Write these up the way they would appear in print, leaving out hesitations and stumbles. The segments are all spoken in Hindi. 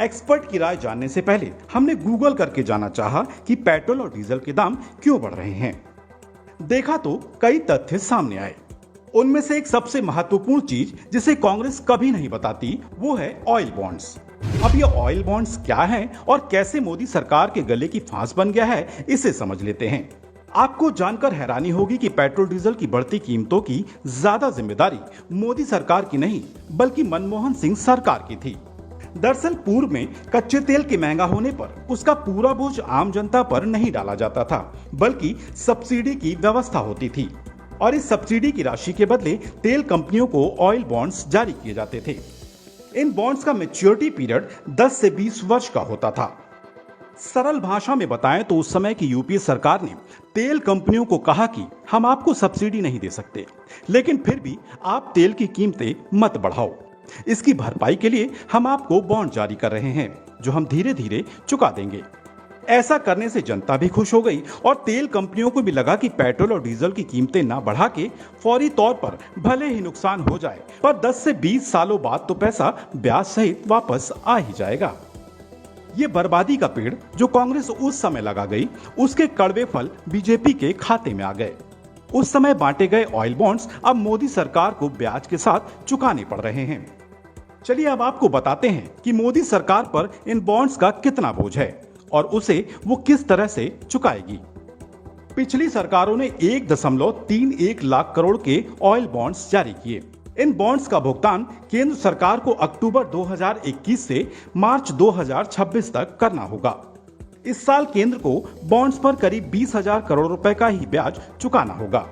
एक्सपर्ट की राय जानने से पहले हमने गूगल करके जाना चाहा कि पेट्रोल और डीजल के दाम क्यों बढ़ रहे हैं। देखा तो कई तथ्य सामने आए। उनमें से एक सबसे महत्वपूर्ण चीज जिसे कांग्रेस कभी नहीं बताती वो है ऑयल बॉन्ड्स। अब ये ऑयल बॉन्ड्स क्या हैं और कैसे मोदी सरकार के गले की फांस बन गया है, इसे समझ लेते हैं। आपको जानकर हैरानी होगी कि पेट्रोल डीजल की बढ़ती कीमतों की ज्यादा जिम्मेदारी मोदी सरकार की नहीं बल्कि मनमोहन सिंह सरकार की थी। दरअसल पूर्व में कच्चे तेल के महंगा होने पर उसका पूरा बोझ आम जनता पर नहीं डाला जाता था, बल्कि सब्सिडी की व्यवस्था होती थी और इस सब्सिडी की राशि के बदले तेल कंपनियों को ऑयल बॉन्ड्स जारी किए जाते थे। इन बॉन्ड्स का मैच्योरिटी पीरियड 10 से 20 वर्ष का होता था। सरल भाषा में बताएं तो उस समय की यूपीए सरकार ने तेल कंपनियों को कहा कि हम आपको सब्सिडी नहीं दे सकते, लेकिन फिर भी आप तेल की कीमतें मत बढ़ाओ। इसकी भरपाई के लिए हम आपको बॉन्ड जारी कर रहे हैं जो हम धीरे धीरे चुका देंगे। ऐसा करने से जनता भी खुश हो गई और तेल कंपनियों को भी लगा कि पेट्रोल और डीजल की कीमतें ना बढ़ा के फौरी तौर पर भले ही नुकसान हो जाए, पर 10 से 20 सालों बाद तो पैसा ब्याज सहित वापस आ ही जाएगा। ये बर्बादी का पेड़ जो कांग्रेस उस समय लगा गई, उसके कड़वे फल बीजेपी के खाते में आ गए। उस समय बांटे गए ऑयल बॉन्ड्स अब मोदी सरकार को ब्याज के साथ चुकाने पड़ रहे हैं। चलिए अब आपको बताते हैं कि मोदी सरकार पर इन बॉन्ड्स का कितना बोझ है और उसे वो किस तरह से चुकाएगी। पिछली सरकारों ने 1.31 लाख करोड़ के ऑयल बॉन्ड्स जारी किए। इन बॉन्ड्स का भुगतान केंद्र सरकार को अक्टूबर 2021 से मार्च 2026 तक करना होगा। इस साल केंद्र को बॉन्ड्स पर करीब 20,000 करोड़ रुपए का ही ब्याज चुकाना होगा।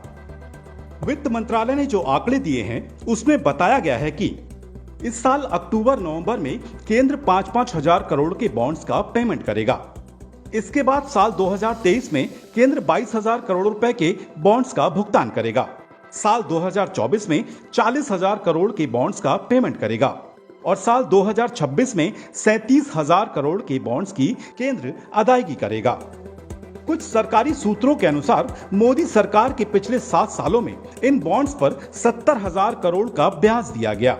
वित्त मंत्रालय ने जो आंकड़े दिए हैं उसमें बताया गया है कि इस साल अक्टूबर-नवंबर में केंद्र 5-5 हजार करोड़ के बॉन्ड्स का पेमेंट करेगा। इसके बाद साल 2023 में केंद्र 22,000 करोड़ रुपए के बॉन्ड्स का भुगतान करेगा। साल 2024 में 40,000 करोड़ के बॉन्ड्स का पेमेंट करेगा और साल 2026 में 37,000 करोड़ के बॉन्ड्स की केंद्र अदायगी करेगा। कुछ सरकारी सूत्रों के अनुसार मोदी सरकार के पिछले 7 सालों में इन बॉन्ड्स पर 70,000 करोड़ का ब्याज दिया गया।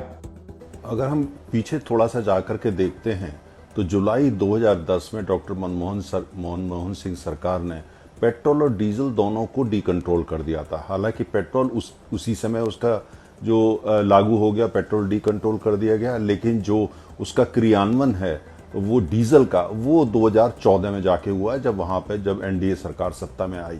अगर हम पीछे थोड़ा सा जाकर के देखते हैं तो जुलाई 2010 में डॉक्टर मनमोहन सिंह सरकार ने पेट्रोल और डीजल दोनों को डीकंट्रोल कर दिया था। हालांकि पेट्रोल उसी समय उसका जो लागू हो गया, पेट्रोल डीकंट्रोल कर दिया गया, लेकिन जो उसका क्रियान्वयन है वो डीजल का वो 2014 में जाके हुआ है, जब एनडीए सरकार सत्ता में आई।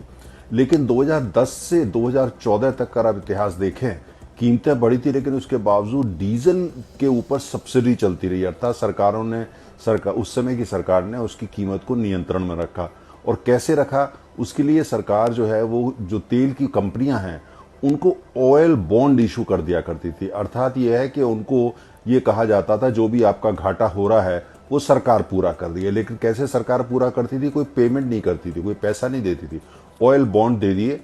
लेकिन 2010 से 2014 तक का आप इतिहास देखें, कीमतें बढ़ी थी लेकिन उसके बावजूद डीजल के ऊपर सब्सिडी चलती रही। अर्थात उस समय की सरकार ने उसकी कीमत को नियंत्रण में रखा। और कैसे रखा, उसके लिए सरकार जो है वो जो तेल की कंपनियां हैं उनको ऑयल बॉन्ड इशू कर दिया करती थी। अर्थात ये है कि उनको ये कहा जाता था जो भी आपका घाटा हो रहा है वो सरकार पूरा कर रही है। लेकिन कैसे सरकार पूरा करती थी, कोई पेमेंट नहीं करती थी, कोई पैसा नहीं देती थी। ऑयल बॉन्ड दे दिए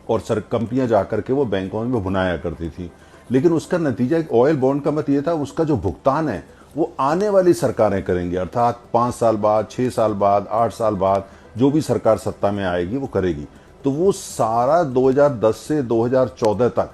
और कंपनियां जाकर के वो बैंकों में भुनाया करती थी। लेकिन उसका नतीजा ऑयल बॉन्ड का मत ये था, उसका जो भुगतान है वो आने वाली सरकारें करेंगी। अर्थात 5 साल बाद, 6 साल बाद, 8 साल बाद जो भी सरकार सत्ता में आएगी वो करेगी। तो वो सारा 2010 से 2014 तक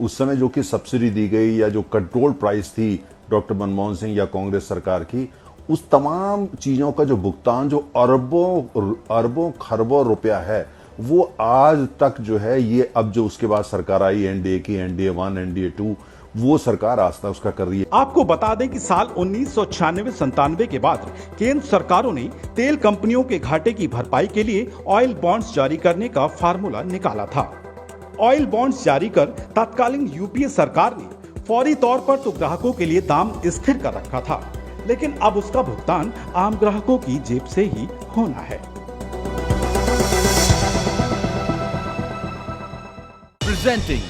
उस समय जो कि सब्सिडी दी गई या जो कंट्रोल प्राइस थी डॉक्टर मनमोहन सिंह या कांग्रेस सरकार की, उस तमाम चीजों का जो भुगतान जो अरबों खरबों रुपया है वो आज तक जो है ये अब जो उसके बाद सरकार आई एनडीए की, एनडीए 1, एनडीए 2, वो सरकार आज तक उसका कर रही है। आपको बता दें कि साल 1996-97 के बाद केंद्र सरकारों ने तेल कंपनियों के घाटे की भरपाई के लिए ऑयल बॉन्ड्स जारी करने का फार्मूला निकाला था। ऑयल बॉन्ड्स जारी कर तत्कालीन यूपीए सरकार ने फौरी तौर पर तो ग्राहकों के लिए दाम स्थिर कर रखा था, लेकिन अब उसका भुगतान आम ग्राहकों की जेब से ही होना है। Presenting